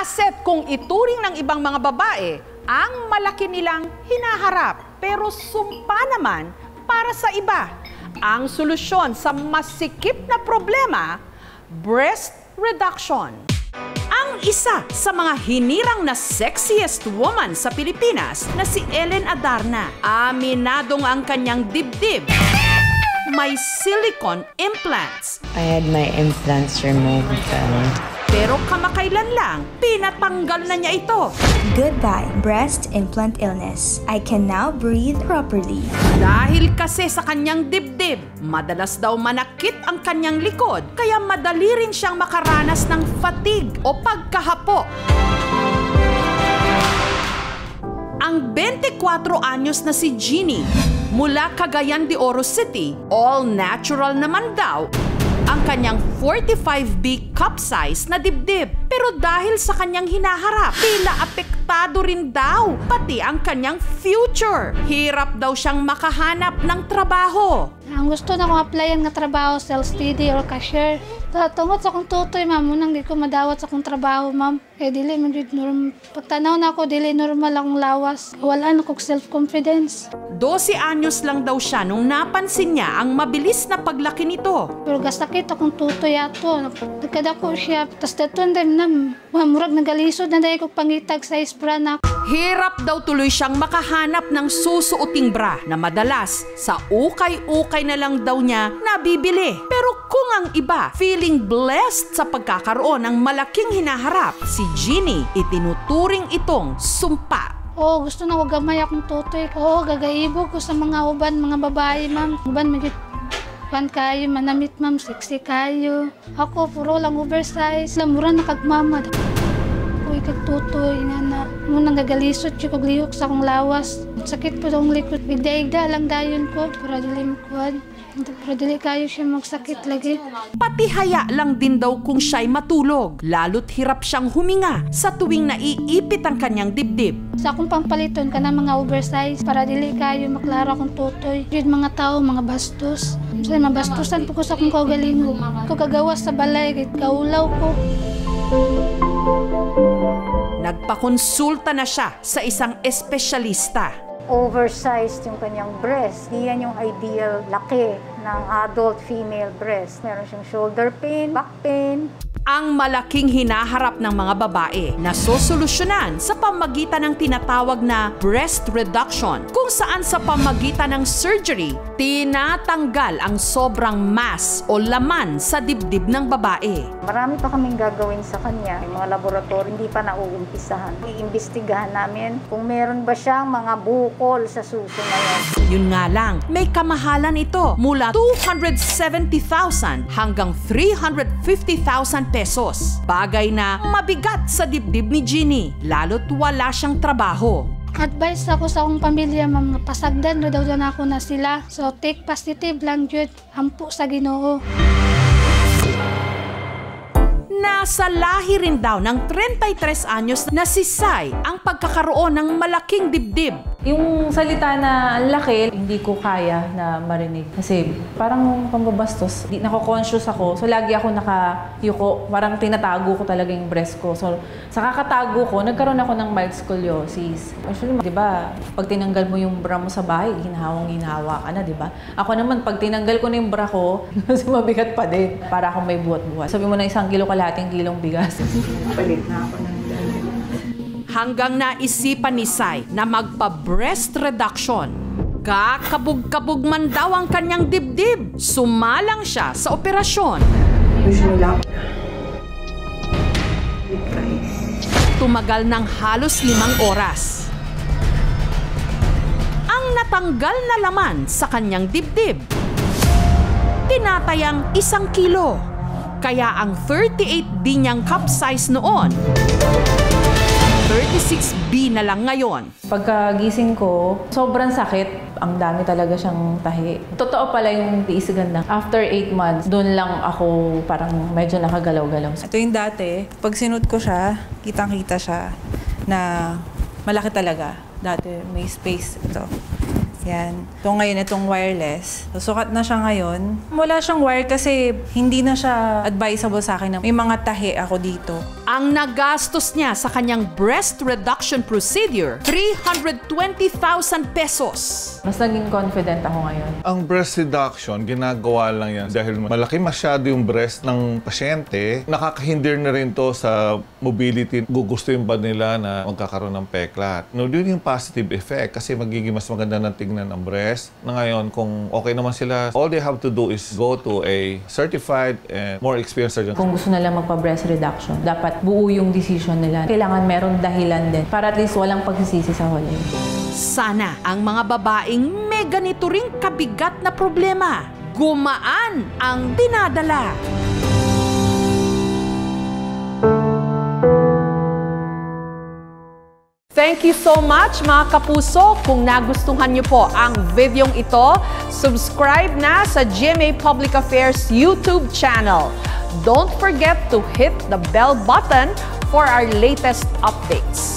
Asset kung ituring ng ibang mga babae ang malaki nilang hinaharap. Pero sumpa naman para sa iba. Ang solusyon sa masikip na problema, breast reduction. Ang isa sa mga hinirang na sexiest woman sa Pilipinas na si Ellen Adarna, aminadong ang kanyang dibdib may silicone implants. I had my implants removed. Pero kamakailan lang, pinatanggal na niya ito. Goodbye, breast implant illness. I can now breathe properly. Dahil kasi sa kanyang dibdib, madalas daw manakit ang kanyang likod, kaya madali rin siyang makaranas ng fatigue o pagkahapo. Ang 24 anyos na si Jeannie, mula Cagayan de Oro City, all natural naman daw, ang kanyang 45B cup size na dibdib. Pero dahil sa kanyang hinaharap, tila apektado rin daw, pati ang kanyang future. Hirap daw siyang makahanap ng trabaho. Ang gusto na kong applyan nga trabaho, sales lady or cashier. Tungod sa akong tutoy, ma'am, munang di ko madawat sa akong trabaho, ma'am. Kaya dili, pagtanaw na ako, dili normal akong lawas. Wala na kong self-confidence. 12 anyos lang daw siya nung napansin niya ang mabilis na paglaki nito. Pero gasakit akong tutoy ato. Nagkadako siya. Tapos datun din na, murag nagalisod na dahil kong pangitag sa isbra na. Hirap daw tuloy siyang makahanap ng susuoting bra na madalas sa ukay-ukay na lang daw niya nabibili. Pero kung ang iba feeling blessed sa pagkakaroon ng malaking hinaharap, si Jeannie itinuturing itong sumpa. Oo, gusto na ko gamay akong tutoy. Oo, gagaibo ko sa mga uban, mga babae, ma'am. Uban, pan kayo, manamit, ma'am, sexy kayo. Ako, puro lang oversize. Lamura na kagmama. Uy, kagtutoy, inana. Munang gagalisot, yung kaglihok sa akong lawas. Sakit po akong likod. Igda-igda lang dayon ko, para dili makuhan. Pero dili kayo siya magsakit lagi. Pati haya lang din daw kung siya'y matulog. Lalo't hirap siyang huminga sa tuwing naiipit ang kanyang dibdib. Sa akong pampaliton ka na mga oversize para dili kayo maklaro akong tutoy. Yun mga tao, mga bastos. Kasi mabastusan po ko sa akong kaugalingo. Ko kagawas sa balay, kahit kaulaw ko. Nagpakonsulta na siya sa isang espesyalista. Oversized yung kanyang breast. Di yan yung ideal laki ng adult female breast. Meron siyang shoulder pain, back pain. Ang malaking hinaharap ng mga babae na sosolusyonan sa pamagitan ng tinatawag na breast reduction, kung saan sa pamagitan ng surgery, tinatanggal ang sobrang mass o laman sa dibdib ng babae. Marami pa kaming gagawin sa kanya. Yung mga laboratory hindi pa nauumpisahan. Iimbestigahan namin kung meron ba siyang mga bukol sa suso na yan. Yun nga lang, may kamahalan ito mula 270,000 hanggang 350,000 pesos. Bagay na mabigat sa dibdib ni Jeannie, lalo't wala siyang trabaho. Advice ako sa akong pamilya, mga pasagdan, daw na ako na sila. So take positive lang, Jud. Ampo sa Ginoo. Nasa lahi rin daw ng 33 anyos na si Sai ang pagkakaroon ng malaking dibdib. Yung salita na ang laki, hindi ko kaya na marinig. Kasi parang pambabastos. Nako-conscious ako. So lagi ako nakayuko. Parang tinatago ko talaga yung breast ko. So sa kakatago ko, nagkaroon ako ng mild scoliosis. Actually, di ba, pag tinanggal mo yung bra mo sa bahay, hinahawang-hinahawa ka na, di ba? Ako naman, pag tinanggal ko na yung bra ko, kasi mabigat pa din. Para akong may buhat-buhat. Sabi mo na 1 kilo kalahating kilong bigas. Palit na ako ng hanggang naisipan ni Sai na magpa-breast reduction. Kakabog-kabog man daw ang kanyang dibdib. Sumalang siya sa operasyon. Tumagal ng halos 5 oras. Ang natanggal na laman sa kanyang dibdib, tinatayang 1 kilo. Kaya ang 38B niyang cup size noon, 36B na lang ngayon. Pagkagising ko, sobrang sakit. Ang dami talaga siyang tahi. Totoo pala yung tiis ganda. After 8 months, doon lang ako parang medyo nakagalaw-galaw. Ito yung dati. Pag sinuot ko siya, kitang-kita siya na malaki talaga. Dati may space ito. Yan. So ngayon, itong wireless. So, sukat na siya ngayon. Wala siyang wire kasi hindi na siya advisable sa akin na may mga tahi ako dito. Ang nagastos niya sa kanyang breast reduction procedure, 320,000 pesos. Mas naging confident ako ngayon. Ang breast reduction, ginagawa lang yan dahil malaki masyado yung breast ng pasyente. Nakakahindir na rin to sa mobility. Gugustuhin ba nila na magkakaroon ng peklat? No, yun yung positive effect kasi magiging mas maganda ng tingnan ang breast. Na ngayon, kung okay naman sila, all they have to do is go to a certified and more experienced surgeon. Kung gusto nila magpa-breast reduction, dapat buo yung decision nila. Kailangan meron dahilan din para at least walang pagsisisi sa huli. Sana ang mga babaeng may ganito ring kabigat na problema, gumaan ang dinadala. Thank you so much mga kapuso. Kung nagustuhan niyo po ang videong ito, subscribe na sa GMA Public Affairs YouTube channel. Don't forget to hit the bell button for our latest updates.